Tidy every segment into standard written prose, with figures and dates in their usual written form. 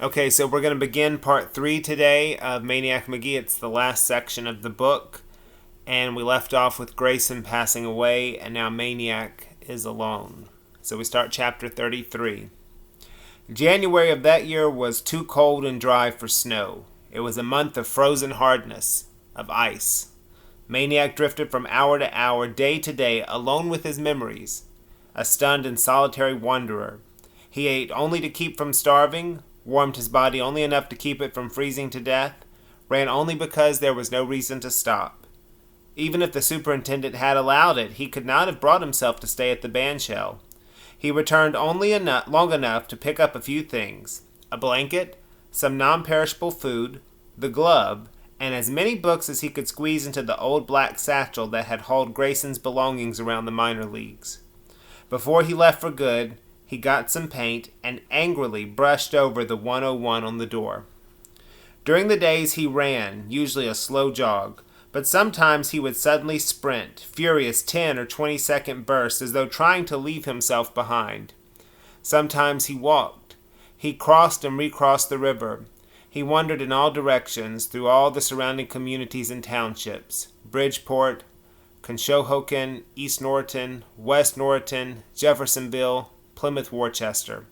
Okay, so we're going to begin part 3 today of Maniac Magee. It's the last section of the book, and we left off with Grayson passing away, and now Maniac is alone. So we start chapter 33. January of that year was too cold and dry for snow. It was a month of frozen hardness, of ice. Maniac drifted from hour to hour, day to day, alone with his memories, a stunned and solitary wanderer. He ate only to keep from starving, warmed his body only enough to keep it from freezing to death, ran only because there was no reason to stop. Even if the superintendent had allowed it, he could not have brought himself to stay at the bandshell. He returned only long enough to pick up a few things: a blanket, some non-perishable food, the glove, and as many books as he could squeeze into the old black satchel that had hauled Grayson's belongings around the minor leagues. Before he left for good, he got some paint and angrily brushed over the 101 on the door. During the days he ran, usually a slow jog, but sometimes he would suddenly sprint, furious 10 or 20-second bursts as though trying to leave himself behind. Sometimes he walked. He crossed and recrossed the river. He wandered in all directions through all the surrounding communities and townships: Bridgeport, Conshohocken, East Norriton, West Norriton, Jeffersonville, Plymouth Worcester.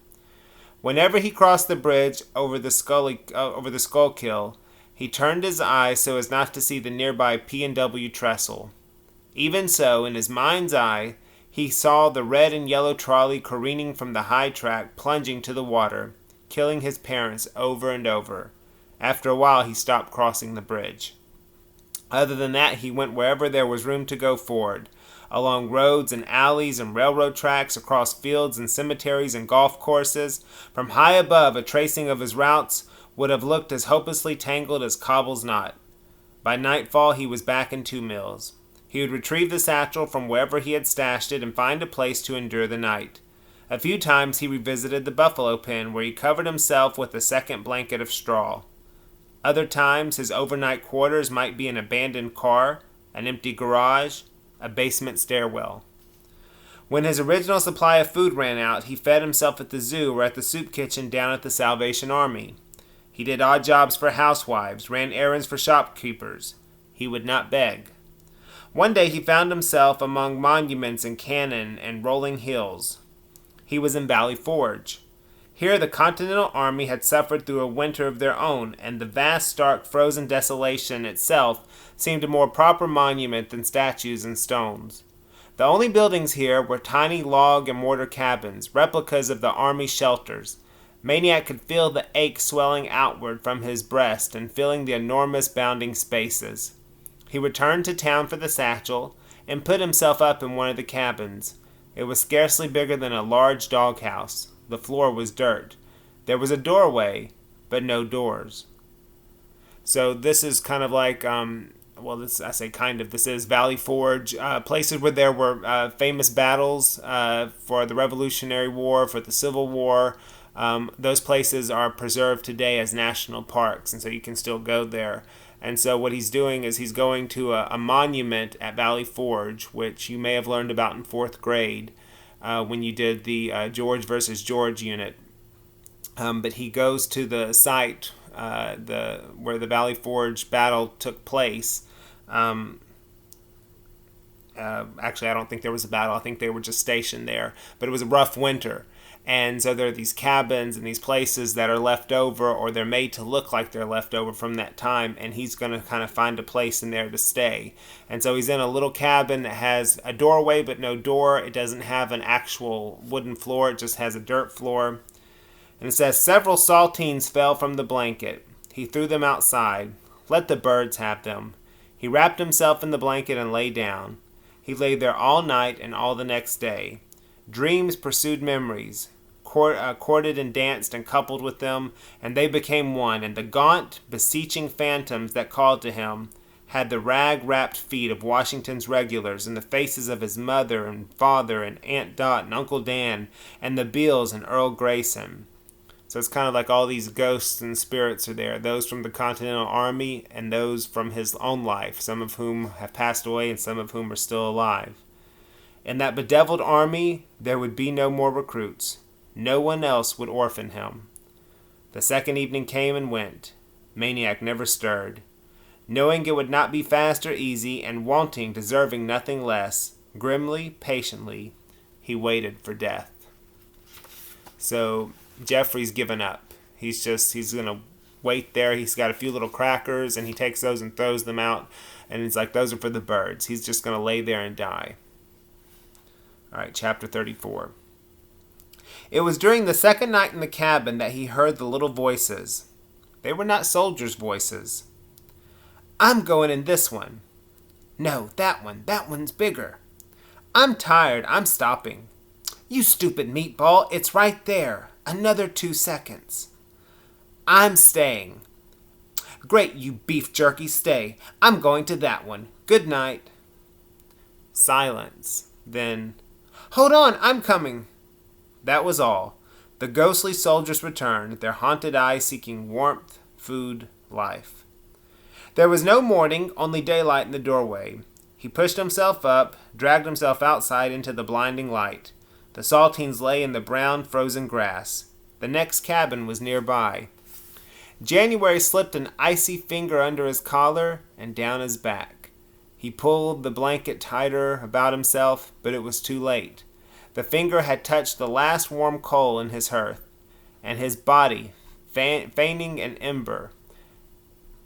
Whenever he crossed the bridge over the Schuylkill, he turned his eyes so as not to see the nearby P&W trestle. Even so, in his mind's eye, he saw the red and yellow trolley careening from the high track, plunging to the water, killing his parents over and over. After a while, he stopped crossing the bridge. Other than that, he went wherever there was room to go forward, along roads and alleys and railroad tracks, across fields and cemeteries and golf courses. From high above, a tracing of his routes would have looked as hopelessly tangled as cobble's knot. By nightfall, he was back in Two Mills. He would retrieve the satchel from wherever he had stashed it and find a place to endure the night. A few times he revisited the buffalo pen, where he covered himself with a second blanket of straw. Other times, his overnight quarters might be an abandoned car, an empty garage, a basement stairwell. When his original supply of food ran out, he fed himself at the zoo or at the soup kitchen down at the Salvation Army. He did odd jobs for housewives, ran errands for shopkeepers. He would not beg. One day he found himself among monuments and cannon and rolling hills. He was in Valley Forge. Here the Continental Army had suffered through a winter of their own, and the vast, stark, frozen desolation itself seemed a more proper monument than statues and stones. The only buildings here were tiny log and mortar cabins, replicas of the Army shelters. Maniac could feel the ache swelling outward from his breast and filling the enormous bounding spaces. He returned to town for the satchel and put himself up in one of the cabins. It was scarcely bigger than a large doghouse. The floor was dirt. There was a doorway, but no doors. So this is kind of like, this is Valley Forge, places where there were famous battles for the Revolutionary War, for the Civil War. Those places are preserved today as national parks, and so you can still go there. And so what he's doing is he's going to a monument at Valley Forge, which you may have learned about in 4th grade, when you did the George versus George unit. But he goes to the site where the Valley Forge battle took place. Actually, I don't think there was a battle. I think they were just stationed there. But it was a rough winter. And so there are these cabins and these places that are left over, or they're made to look like they're left over from that time, and he's going to kind of find a place in there to stay. And so he's in a little cabin that has a doorway but no door. It doesn't have an actual wooden floor. It just has a dirt floor. And it says, "Several saltines fell from the blanket. He threw them outside. Let the birds have them." He wrapped himself in the blanket and lay down. He lay there all night and all the next day. Dreams pursued memories, courted and danced and coupled with them, and they became one, and the gaunt, beseeching phantoms that called to him had the rag-wrapped feet of Washington's regulars and the faces of his mother and father and Aunt Dot and Uncle Dan and the Beals and Earl Grayson. So it's kind of like all these ghosts and spirits are there, those from the Continental Army and those from his own life, some of whom have passed away and some of whom are still alive. In that bedeviled army, there would be no more recruits. No one else would orphan him. The second evening came and went. Maniac never stirred. Knowing it would not be fast or easy, and wanting, deserving nothing less, grimly, patiently, he waited for death. So Jeffrey's given up. He's going to wait there. He's got a few little crackers, and he takes those and throws them out. And he's like, those are for the birds. He's just going to lay there and die. All right, chapter 34. It was during the second night in the cabin that he heard the little voices. They were not soldiers' voices. I'm going in this one. No, that one. That one's bigger. I'm tired. I'm stopping. You stupid meatball. It's right there. Another 2 seconds. I'm staying. Great, you beef jerky. Stay. I'm going to that one. Good night. Silence. Then, hold on. I'm coming. That was all. The ghostly soldiers returned, their haunted eyes seeking warmth, food, life. There was no morning, only daylight in the doorway. He pushed himself up, dragged himself outside into the blinding light. The saltines lay in the brown, frozen grass. The next cabin was nearby. January slipped an icy finger under his collar and down his back. He pulled the blanket tighter about himself, but it was too late. The finger had touched the last warm coal in his hearth, and his body, feigning an ember,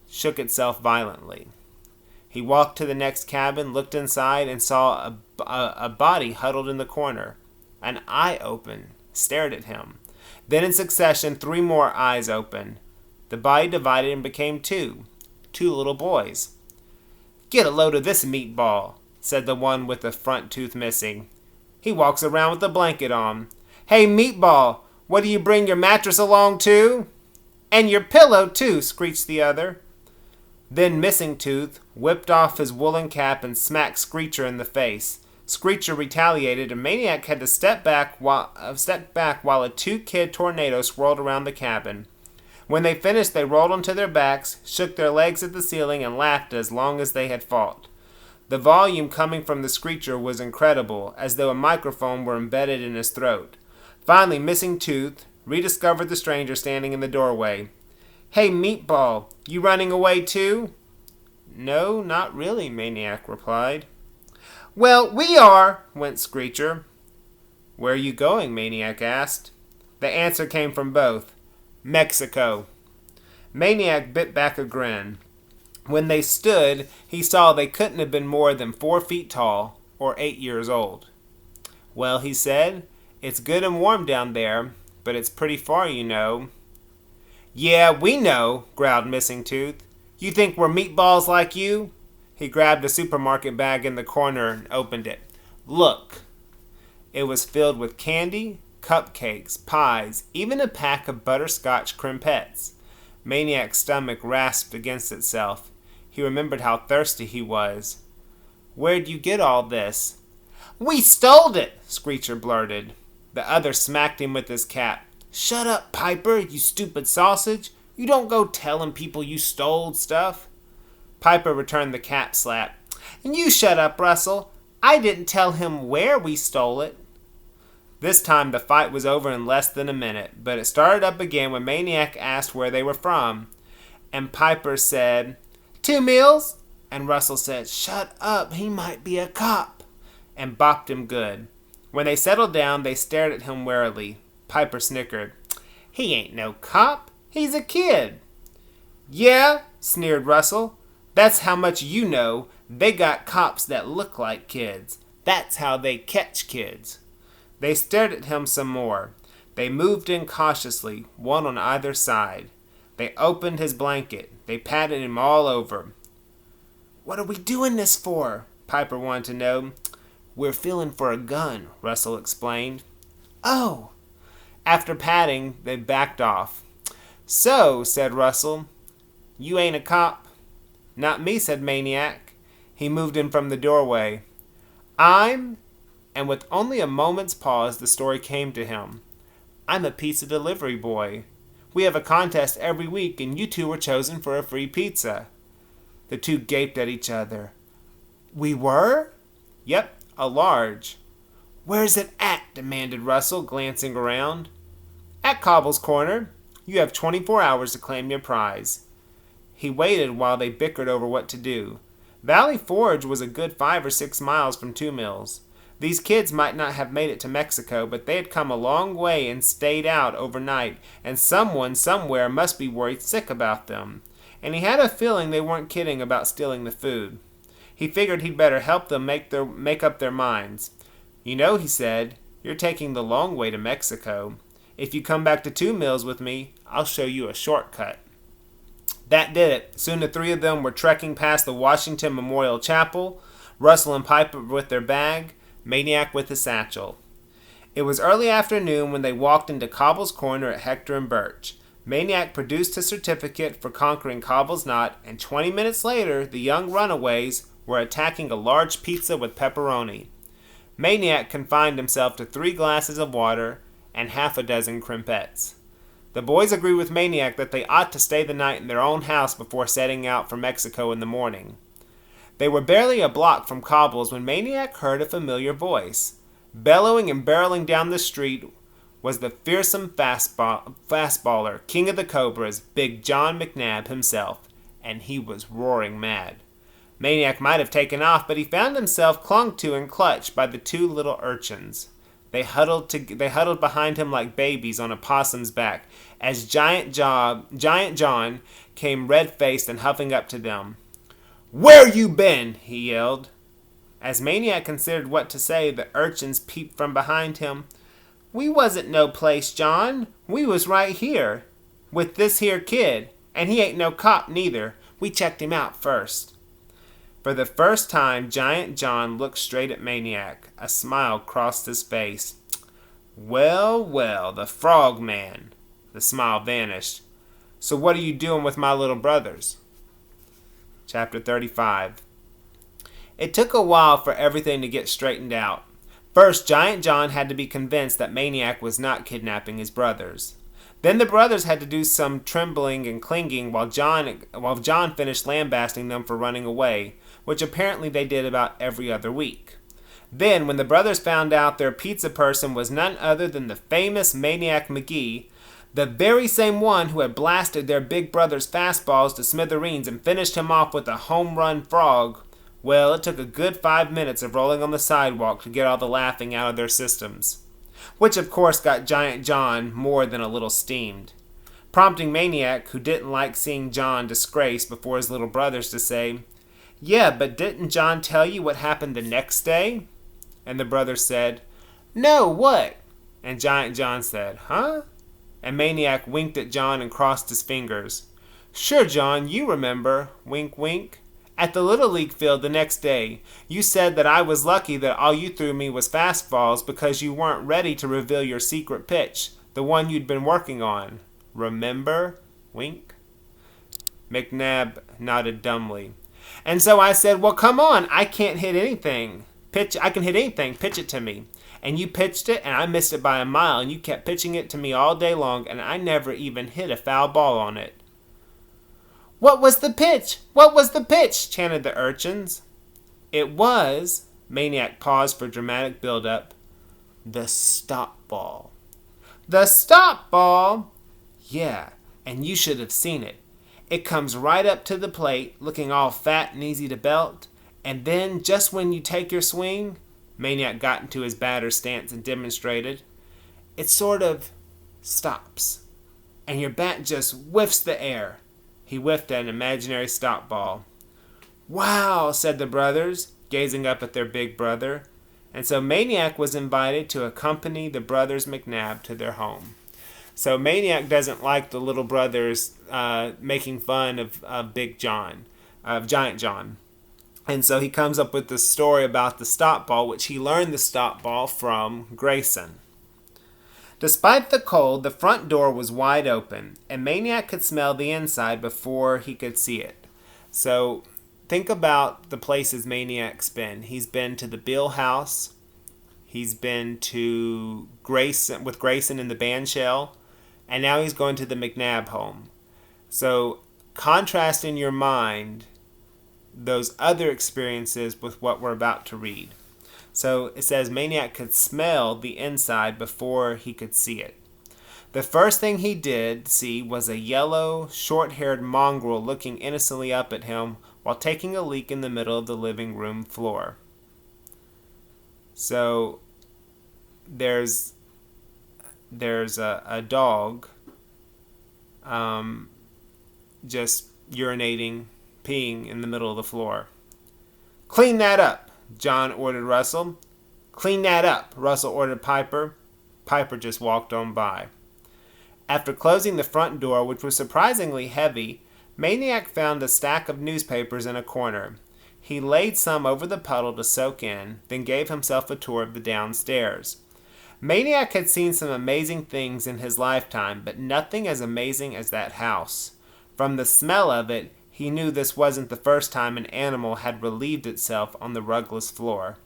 shook itself violently. He walked to the next cabin, looked inside, and saw a body huddled in the corner. An eye opened, stared at him. Then in succession, 3 more eyes opened. The body divided and became 2 little boys. Get a load of this meatball, said the one with the front tooth missing. He walks around with a blanket on. Hey, meatball, what do you bring your mattress along too? And your pillow too, screeched the other. Then Missing Tooth whipped off his woolen cap and smacked Screecher in the face. Screecher retaliated, and Maniac had to step back while a 2-kid tornado swirled around the cabin. When they finished, they rolled onto their backs, shook their legs at the ceiling, and laughed as long as they had fought. The volume coming from the Screecher was incredible, as though a microphone were embedded in his throat. Finally, Missing Tooth rediscovered the stranger standing in the doorway. Hey, Meatball, you running away too? No, not really, Maniac replied. Well, we are, went Screecher. Where are you going? Maniac asked. The answer came from both. Mexico. Maniac bit back a grin. When they stood, he saw they couldn't have been more than 4 feet tall or 8 years old. Well, he said, it's good and warm down there, but it's pretty far, you know. Yeah, we know, growled Missing Tooth. You think we're meatballs like you? He grabbed a supermarket bag in the corner and opened it. Look. It was filled with candy, cupcakes, pies, even a pack of butterscotch crimpettes. Maniac's stomach rasped against itself. He remembered how thirsty he was. Where'd you get all this? We stole it, Screecher blurted. The other smacked him with his cap. Shut up, Piper, you stupid sausage. You don't go telling people you stole stuff. Piper returned the cap slap. And you shut up, Russell. I didn't tell him where we stole it. This time the fight was over in less than a minute, but it started up again when Maniac asked where they were from. And Piper said, 2 meals? And Russell said, shut up, he might be a cop, and bopped him good. When they settled down, they stared at him warily. Piper snickered. He ain't no cop, he's a kid. Yeah, sneered Russell. That's how much you know. They got cops that look like kids. That's how they catch kids. They stared at him some more. They moved in cautiously, one on either side. They opened his blanket. They patted him all over. What are we doing this for? Piper wanted to know. We're feeling for a gun, Russell explained. Oh. After patting, they backed off. So, said Russell, you ain't a cop? Not me, said Maniac. He moved in from the doorway. And with only a moment's pause, the story came to him. I'm a pizza delivery boy. We have a contest every week, and you 2 were chosen for a free pizza. The 2 gaped at each other. We were? Yep, a large. Where's it at? Demanded Russell, glancing around. At Cobble's Corner. You have 24 hours to claim your prize." He waited while they bickered over what to do. Valley Forge was a good 5 or 6 miles from Two Mills. These kids might not have made it to Mexico, but they had come a long way and stayed out overnight, and someone somewhere must be worried sick about them. And he had a feeling they weren't kidding about stealing the food. He figured he'd better help them make up their minds. "You know," he said, "you're taking the long way to Mexico. If you come back to Two Mills with me, I'll show you a shortcut." That did it. Soon the three of them were trekking past the Washington Memorial Chapel, Russell and Piper with their bag, Maniac with his satchel. It was early afternoon when they walked into Cobble's corner at Hector and Birch. Maniac produced his certificate for conquering Cobble's knot, and 20 minutes later, the young runaways were attacking a large pizza with pepperoni. Maniac confined himself to 3 glasses of water and half a dozen crimpettes. The boys agreed with Maniac that they ought to stay the night in their own house before setting out for Mexico in the morning. They were barely a block from Cobble's when Maniac heard a familiar voice. Bellowing and barreling down the street was the fearsome fastballer, king of the Cobras, Big John McNabb himself, and he was roaring mad. Maniac might have taken off, but he found himself clung to and clutched by the 2 little urchins. They huddled behind him like babies on a possum's back as Giant John came red-faced and huffing up to them. "Where you been?" he yelled. As Maniac considered what to say, the urchins peeped from behind him. "We wasn't no place, John. We was right here, with this here kid, and he ain't no cop neither. We checked him out first." For the first time, Giant John looked straight at Maniac. A smile crossed his face. "Well, well, the frog man." The smile vanished. "So what are you doing with my little brothers?" Chapter 35. It took a while for everything to get straightened out. First, Giant John had to be convinced that Maniac was not kidnapping his brothers. Then the brothers had to do some trembling and clinging while John finished lambasting them for running away, which apparently they did about every other week. Then, when the brothers found out their pizza person was none other than the famous Maniac Magee, the very same one who had blasted their big brother's fastballs to smithereens and finished him off with a home run frog, well, it took a good 5 minutes of rolling on the sidewalk to get all the laughing out of their systems. Which of course got Giant John more than a little steamed, prompting Maniac, who didn't like seeing John disgraced before his little brothers, to say, "Yeah, but didn't John tell you what happened the next day?" And the brothers said, "No, what?" And Giant John said, "Huh?" And Maniac winked at John and crossed his fingers. "Sure, John, you remember. Wink, wink. At the Little League field the next day, you said that I was lucky that all you threw me was fastballs because you weren't ready to reveal your secret pitch, the one you'd been working on. Remember? Wink." McNabb nodded dumbly. "And so I said, well, come on, I can't hit anything. I can hit anything, pitch it to me. And you pitched it, and I missed it by a mile, and you kept pitching it to me all day long, and I never even hit a foul ball on it." "What was the pitch? What was the pitch?" chanted the urchins. "It was," Maniac paused for dramatic build-up, "the stop ball." "The stop ball?" "Yeah, and you should have seen it. It comes right up to the plate, looking all fat and easy to belt, and then, just when you take your swing," Maniac got into his batter stance and demonstrated, "it sort of stops, and your bat just whiffs the air." He whiffed at an imaginary stop ball. "Wow," said the brothers, gazing up at their big brother. And so Maniac was invited to accompany the brothers McNabb to their home. So Maniac doesn't like the little brothers making fun of Big John, of Giant John. And so he comes up with this story about the stop ball, which he learned the stop ball from Grayson. Despite the cold, the front door was wide open, and Maniac could smell the inside before he could see it. So think about the places Maniac's been. He's been to the Bill House. He's been to Grayson in the band shell. And now he's going to the McNabb home. So contrast in your mind those other experiences with what we're about to read. So it says Maniac could smell the inside before he could see it. The first thing he did see was a yellow, short-haired mongrel looking innocently up at him while taking a leak in the middle of the living room floor. So there's a dog just urinating, peeing in the middle of the floor. "Clean that up," John ordered Russell. "Clean that up," Russell ordered Piper. Piper just walked on by. After closing the front door, which was surprisingly heavy, Maniac found a stack of newspapers in a corner. He laid some over the puddle to soak in, then gave himself a tour of the downstairs. Maniac had seen some amazing things in his lifetime, but nothing as amazing as that house. From the smell of it, he knew this wasn't the first time an animal had relieved itself on the rugless floor.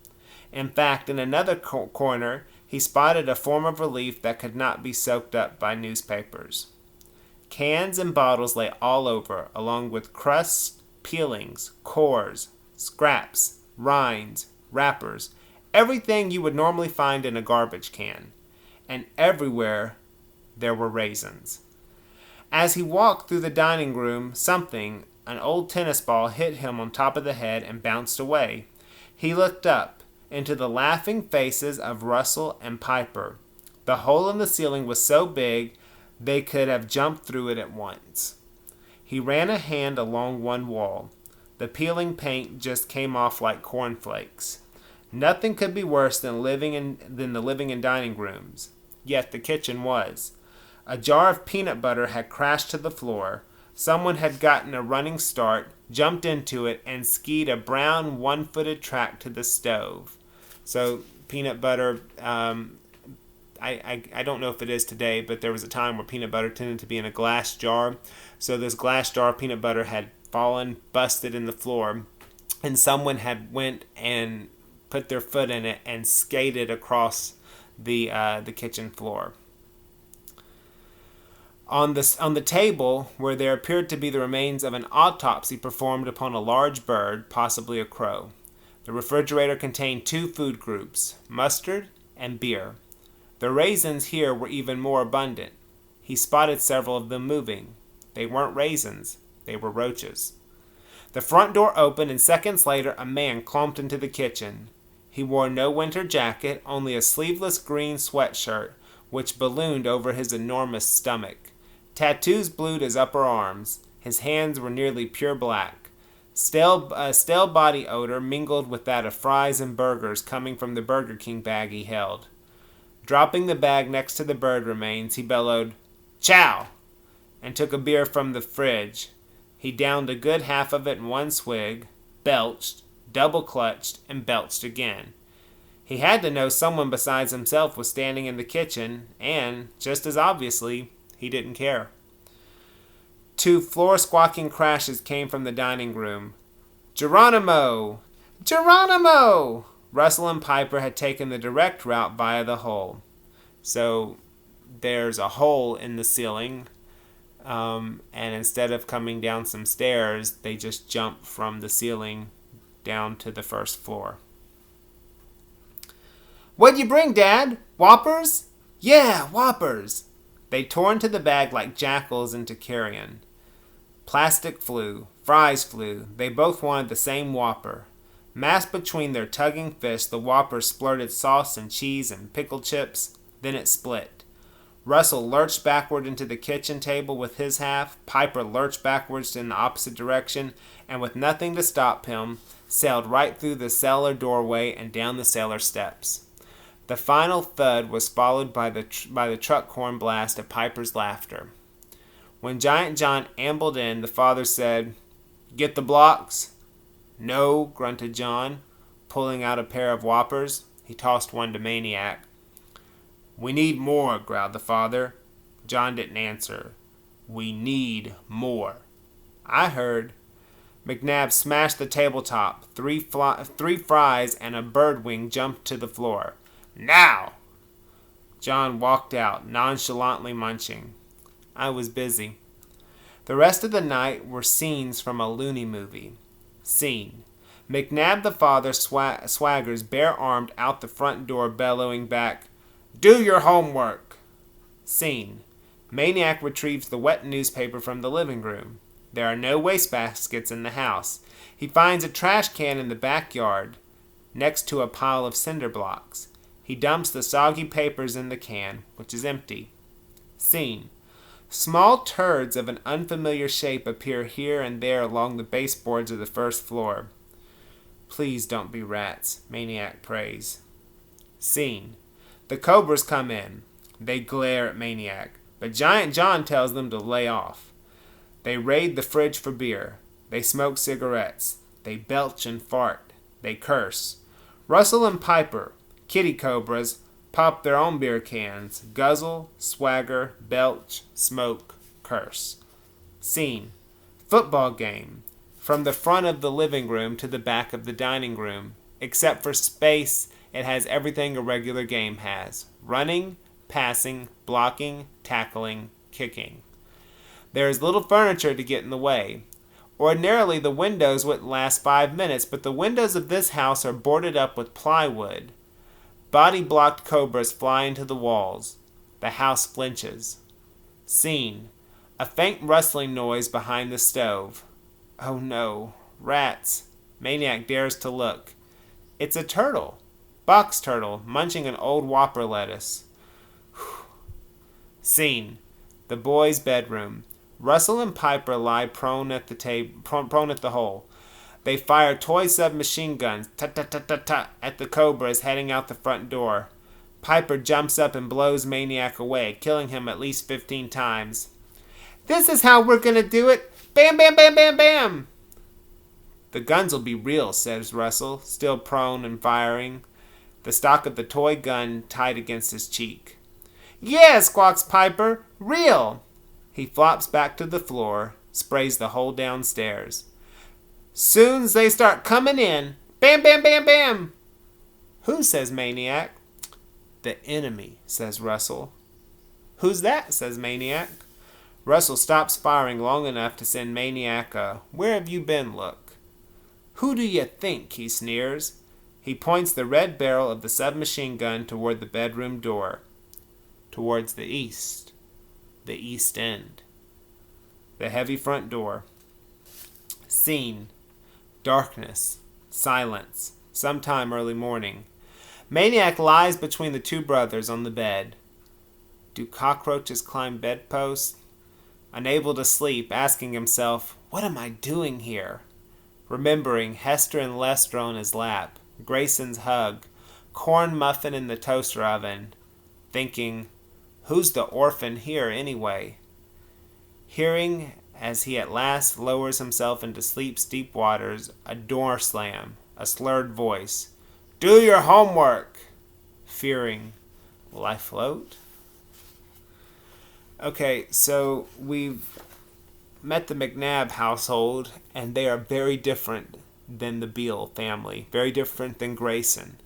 In fact, in another corner, he spotted a form of relief that could not be soaked up by newspapers. Cans and bottles lay all over, along with crusts, peelings, cores, scraps, rinds, wrappers, everything you would normally find in a garbage can. And everywhere there were raisins. As he walked through the dining room, something, an old tennis ball, hit him on top of the head and bounced away. He looked up into the laughing faces of Russell and Piper. The hole in the ceiling was so big they could have jumped through it at once. He ran a hand along one wall. The peeling paint just came off like cornflakes. Nothing could be worse than the living and dining rooms. Yet the kitchen was. A jar of peanut butter had crashed to the floor. Someone had gotten a running start, jumped into it, and skied a brown one-footed track to the stove. So peanut butter, I don't know if it is today, but there was a time where peanut butter tended to be in a glass jar. So this glass jar of peanut butter had fallen, busted in the floor, and someone had went and put their foot in it and skated across the kitchen floor. On the table, where there appeared to be the remains of an autopsy performed upon a large bird, possibly a crow. The refrigerator contained 2 food groups, mustard and beer. The raisins here were even more abundant. He spotted several of them moving. They weren't raisins, they were roaches. The front door opened, and seconds later a man clumped into the kitchen. He wore no winter jacket, only a sleeveless green sweatshirt, which ballooned over his enormous stomach. Tattoos blued his upper arms. His hands were nearly pure black. Stale body odor mingled with that of fries and burgers coming from the Burger King bag he held. Dropping the bag next to the bird remains, he bellowed, "Chow!" and took a beer from the fridge. He downed a good half of it in one swig, belched, double-clutched, and belched again. He had to know someone besides himself was standing in the kitchen, and, just as obviously, he didn't care. 2 floor-squawking crashes came from the dining room. "Geronimo! Geronimo!" Russell and Piper had taken the direct route via the hole. So there's a hole in the ceiling, and instead of coming down some stairs, they just jump from the ceiling down to the first floor. "What'd you bring, Dad? Whoppers?" "Yeah, Whoppers." They tore into the bag like jackals into carrion. Plastic flew. Fries flew. They both wanted the same Whopper. Massed between their tugging fists, the Whopper splurted sauce and cheese and pickle chips. Then it split. Russell lurched backward into the kitchen table with his half. Piper lurched backwards in the opposite direction, and with nothing to stop him, sailed right through the cellar doorway and down the cellar steps. The final thud was followed by the truck horn blast of Piper's laughter. When Giant John ambled in, the father said, "Get the blocks?" "No," grunted John, pulling out a pair of Whoppers. He tossed one to Maniac. "We need more," growled the father. John didn't answer. "We need more." "I heard." McNabb smashed the tabletop. Three fries and a bird wing jumped to the floor. "Now!" John walked out, nonchalantly munching. I was busy. The rest of the night were scenes from a loony movie. Scene. McNabb the father swaggers bare-armed out the front door, bellowing back, "Do your homework!" Scene. Maniac retrieves the wet newspaper from the living room. There are no wastebaskets in the house. He finds a trash can in the backyard, next to a pile of cinder blocks. He dumps the soggy papers in the can, which is empty. Scene. Small turds of an unfamiliar shape appear here and there along the baseboards of the first floor. Please don't be rats, Maniac prays. Scene. The Cobras come in. They glare at Maniac, but Giant John tells them to lay off. They raid the fridge for beer. They smoke cigarettes. They belch and fart. They curse. Russell and Piper, kitty cobras, pop their own beer cans, guzzle, swagger, belch, smoke, curse. Scene. Football game. From the front of the living room to the back of the dining room. Except for space, it has everything a regular game has. Running, passing, blocking, tackling, kicking. There is little furniture to get in the way. Ordinarily, the windows wouldn't last 5 minutes, but the windows of this house are boarded up with plywood. Body-blocked cobras fly into the walls. The house flinches. Scene. A faint rustling noise behind the stove. Oh no. Rats. Maniac dares to look. It's a turtle. Box turtle, munching an old Whopper lettuce. Scene. The boys' bedroom. Russell and Piper lie prone at the hole. They fire toy submachine guns, ta-ta-ta-ta-ta, at the cobras heading out the front door. Piper jumps up and blows Maniac away, killing him at least 15 times. This is how we're gonna do it! Bam, bam, bam, bam, bam! The guns'll be real, says Russell, still prone and firing, the stock of the toy gun tight against his cheek. Yeah, squawks Piper, real! He flops back to the floor, sprays the hole downstairs. Soon's they start coming in. Bam, bam, bam, bam. Who, says Maniac. The enemy, says Russell. Who's that, says Maniac. Russell stops firing long enough to send Maniac a where have you been look. Who do you think, he sneers. He points the red barrel of the submachine gun toward the bedroom door. Towards the east. The east end. The heavy front door. Scene. Darkness. Silence. Sometime early morning. Maniac lies between the two brothers on the bed. Do cockroaches climb bedposts? Unable to sleep, asking himself, what am I doing here? Remembering Hester and Lester on his lap, Grayson's hug, corn muffin in the toaster oven. Thinking, who's the orphan here anyway? Hearing, as he at last lowers himself into sleep's deep waters, a door slam, a slurred voice. Do your homework! Fearing, will I float? Okay, so we've met the McNabb household, and they are very different than the Beale family. Very different than Grayson.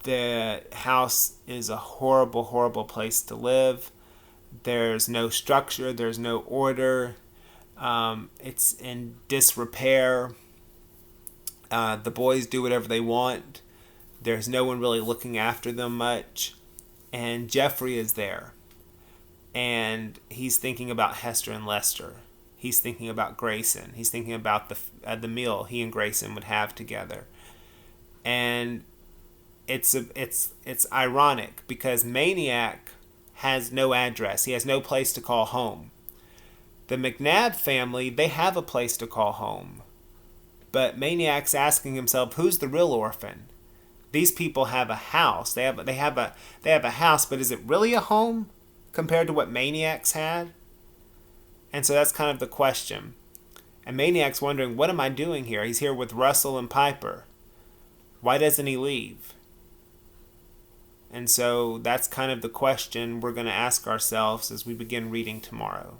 The house is a horrible, horrible place to live. There's no structure. There's no order. It's in disrepair. The boys do whatever they want. There's no one really looking after them much. And Jeffrey is there. And he's thinking about Hester and Lester. He's thinking about Grayson. He's thinking about the meal he and Grayson would have together. And it's ironic because Maniac has no address. He has no place to call home. The McNabb family, they have a place to call home. But Maniac's asking himself, who's the real orphan? These people have a house. They have a house, but is it really a home compared to what Maniac's had? And so that's kind of the question. And Maniac's wondering, what am I doing here? He's here with Russell and Piper. Why doesn't he leave? And so that's kind of the question we're going to ask ourselves as we begin reading tomorrow.